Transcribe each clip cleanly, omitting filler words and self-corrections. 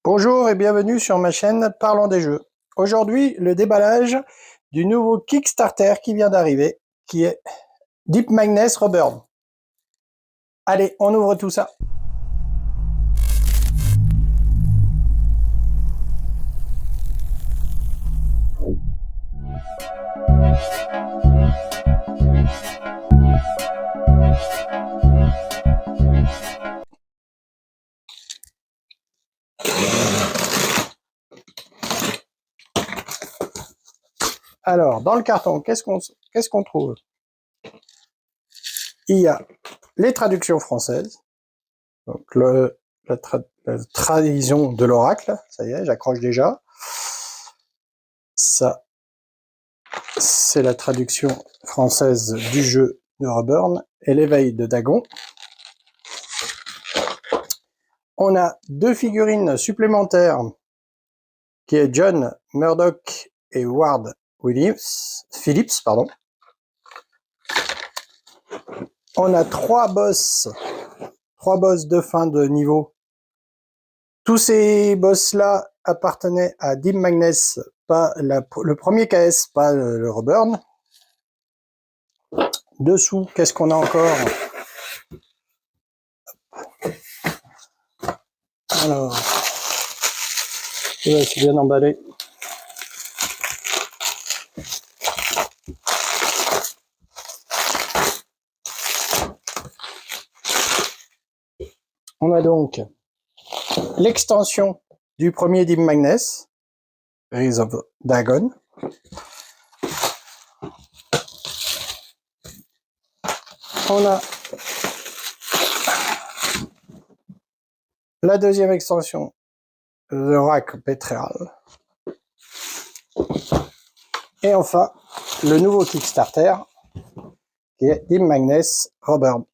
Bonjour et bienvenue sur ma chaîne Parlons des jeux. Aujourd'hui, le déballage du nouveau Kickstarter qui vient d'arriver, qui est Deep Magnus Reborn. Allez, on ouvre tout ça. Alors, dans le carton, qu'est-ce qu'on trouve? Il y a les traductions françaises, donc la trahison de l'oracle, ça y est, j'accroche déjà. Ça, c'est la traduction française du jeu de Reborn et l'éveil de Dagon. On a deux figurines supplémentaires qui est John Murdoch et Ward Phillips, pardon. On a trois boss de fin de niveau. Tous ces boss-là appartenaient à Deep Magnus, pas le premier KS, pas le Reborn. Dessous, qu'est-ce qu'on a encore? Alors, c'est bien emballé. On a donc l'extension du premier Deep Magnus, Rise of Dagon. On a la deuxième extension, The Rack Betrayal. Et enfin, le nouveau Kickstarter, qui est Deep Magnus Reborn.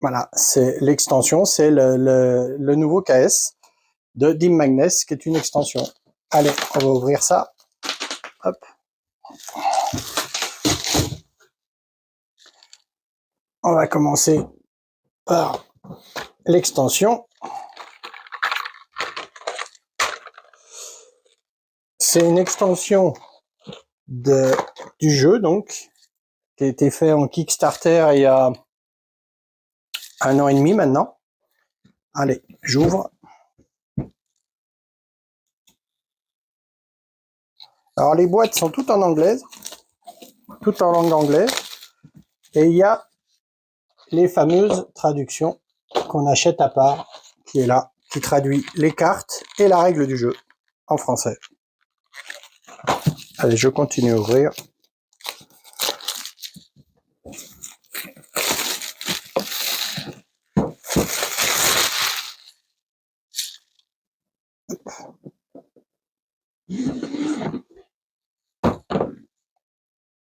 Voilà, c'est l'extension, c'est le nouveau KS de Deep Magnus, qui est une extension. Allez, on va ouvrir ça. Hop. On va commencer par l'extension. C'est une extension du jeu, donc, qui a été fait en Kickstarter il y a 1 an et demi maintenant. Allez, j'ouvre. Alors les boîtes sont toutes en anglaise, toutes en langue anglaise, et il y a les fameuses traductions qu'on achète à part, qui est là, qui traduit les cartes et la règle du jeu en français. Allez, je continue à ouvrir.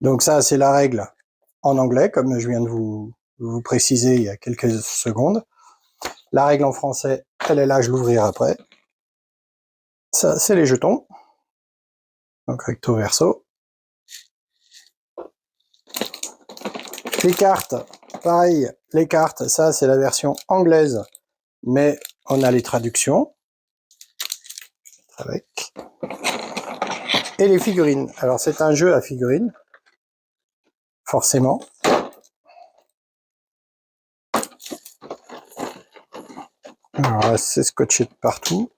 Donc ça, c'est la règle en anglais, comme je viens de vous préciser il y a quelques secondes. La règle en français, elle est là, je l'ouvrirai après. Ça, c'est les jetons. Donc recto verso. Les cartes, pareil, les cartes, ça c'est la version anglaise, mais on a les traductions. Avec. Et les figurines. Alors c'est un jeu à figurines, forcément. Alors c'est scotché de partout.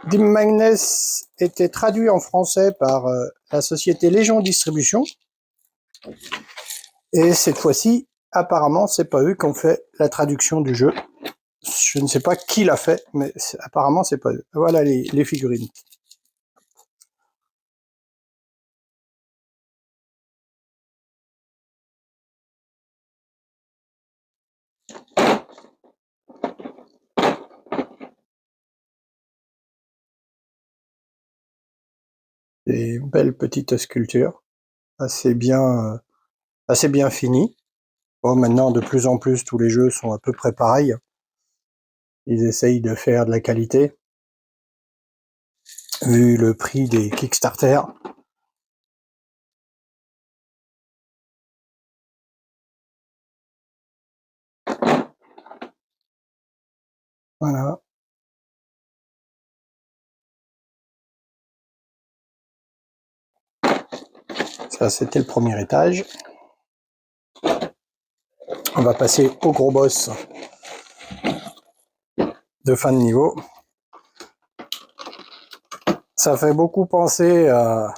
Deep Magnus était traduit en français par la société Légion Distribution. Et cette fois-ci, apparemment, c'est pas eux qui ont fait la traduction du jeu. Je ne sais pas qui l'a fait, mais apparemment, c'est pas eux. Voilà les figurines. Des belles petites sculptures, assez bien finies. Bon, maintenant, de plus en plus, tous les jeux sont à peu près pareils. Ils essayent de faire de la qualité. vu le prix des Kickstarter. Voilà. Ça, c'était le premier étage. On va passer au gros boss de fin de niveau. Ça fait beaucoup penser à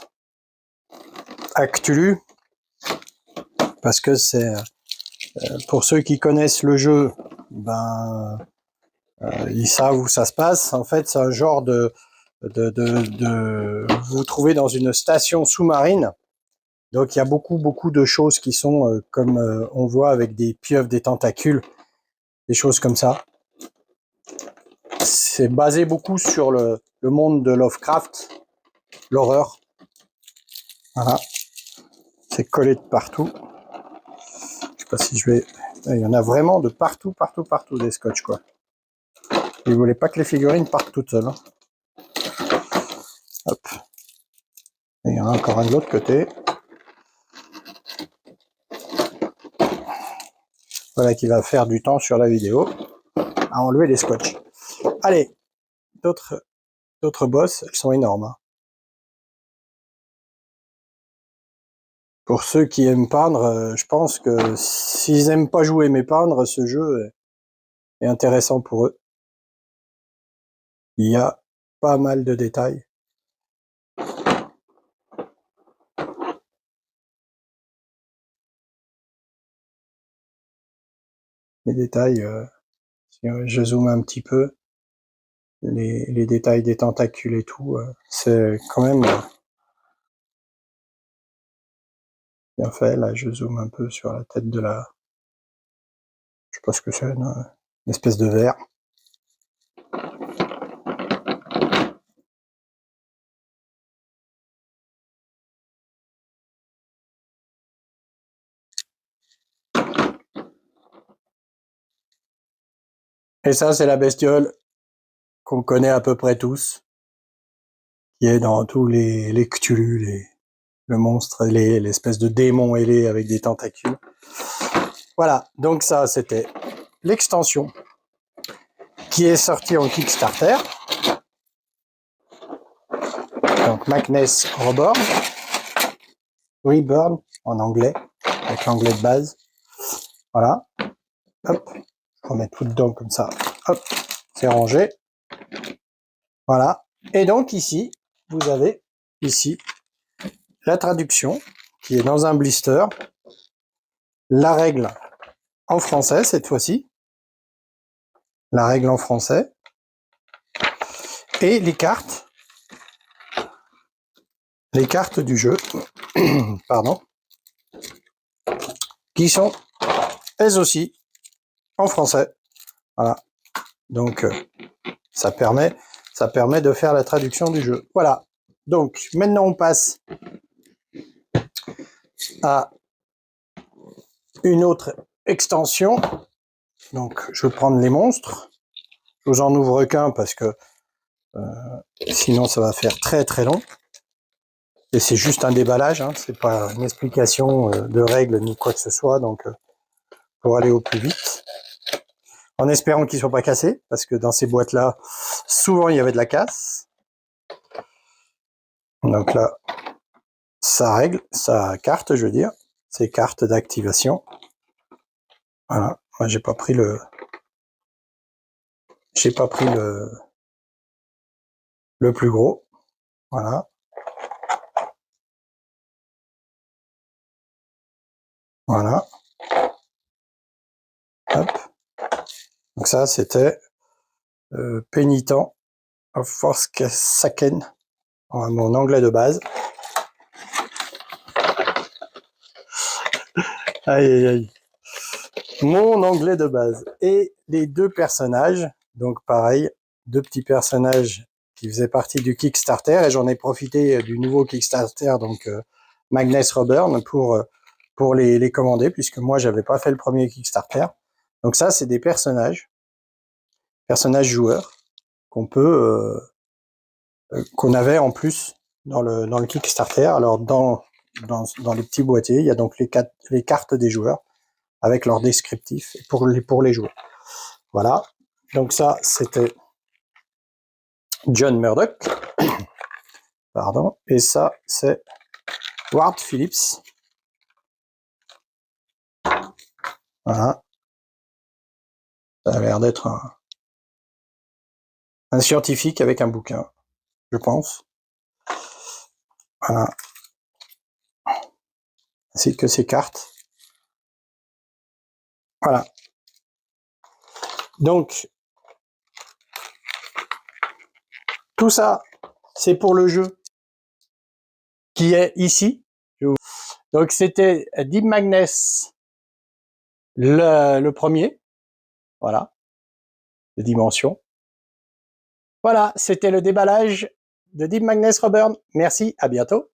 Cthulhu, parce que c'est, pour ceux qui connaissent le jeu, ben, ils savent où ça se passe. En fait, c'est un genre vous vous trouvez dans une station sous-marine. Donc, il y a beaucoup de choses qui sont, comme on voit, avec des pieuvres, des tentacules, des choses comme ça. C'est basé beaucoup sur le monde de Lovecraft, l'horreur. Voilà. C'est collé de partout. Je sais pas si je vais... Il y en a vraiment de partout des scotch, quoi. Ils voulaient pas que les figurines partent toutes seules. Hein. Hop. Et il y en a encore un de l'autre côté. Voilà qui va faire du temps sur la vidéo à enlever les scotch. Allez, d'autres boss, elles sont énormes. Hein. Pour ceux qui aiment peindre, je pense que s'ils aiment pas jouer mais peindre, ce jeu est intéressant pour eux. Il y a pas mal de détails. Les détails, si je zoome un petit peu, les détails des tentacules et tout, c'est quand même bien fait. Là, je zoome un peu sur la tête de la... Je sais pas ce que c'est, une espèce de verre. Et ça, c'est la bestiole qu'on connaît à peu près tous, qui est dans tous les Cthulhu, le monstre ailé, l'espèce de démon ailé avec des tentacules. Voilà, donc ça, c'était l'extension qui est sortie en Kickstarter. Donc Magnus Reborn en anglais, avec l'anglais de base. Voilà. Hop, je remets tout dedans comme ça. Hop, c'est rangé. Voilà. Et donc ici, vous avez ici la traduction qui est dans un blister. La règle en français cette fois-ci. La règle en français. Et les cartes du jeu, pardon, qui sont elles aussi en français. Voilà. Donc ça permet de faire la traduction du jeu. Voilà. Donc maintenant on passe à une autre extension. Donc je vais prendre les monstres. Je vous en ouvre qu'un parce que sinon ça va faire très long. Et c'est juste un déballage, hein, c'est pas une explication de règles ni quoi que ce soit, donc pour aller au plus vite. En espérant qu'ils ne soient pas cassés, parce que dans ces boîtes-là, souvent il y avait de la casse. Donc là, sa carte, je veux dire, ses cartes d'activation. Voilà, moi j'ai pas pris le plus gros. Voilà. Voilà. Hop. Donc ça, c'était Pénitent of Forsaken, mon anglais de base. Aïe. Mon anglais de base. Et les deux personnages, donc pareil, deux petits personnages qui faisaient partie du Kickstarter, et j'en ai profité du nouveau Kickstarter, donc Magnus Reborn, pour les commander, puisque moi j'avais pas fait le premier Kickstarter. Donc ça, c'est des personnages joueurs, qu'on peut qu'on avait en plus dans le Kickstarter. Alors dans les petits boîtiers, il y a donc les cartes des joueurs avec leur descriptif pour les joueurs. Voilà. Donc ça, c'était John Murdoch. Pardon. Et ça, c'est Ward Phillips. Voilà. Ça a l'air d'être un scientifique avec un bouquin, je pense. Voilà. Ainsi que ses cartes. Voilà. Donc, tout ça, c'est pour le jeu qui est ici. Donc, c'était Deep Magnus, le premier. Voilà. De dimension. Voilà, c'était le déballage de Deep Magnus Reburn. Merci, à bientôt.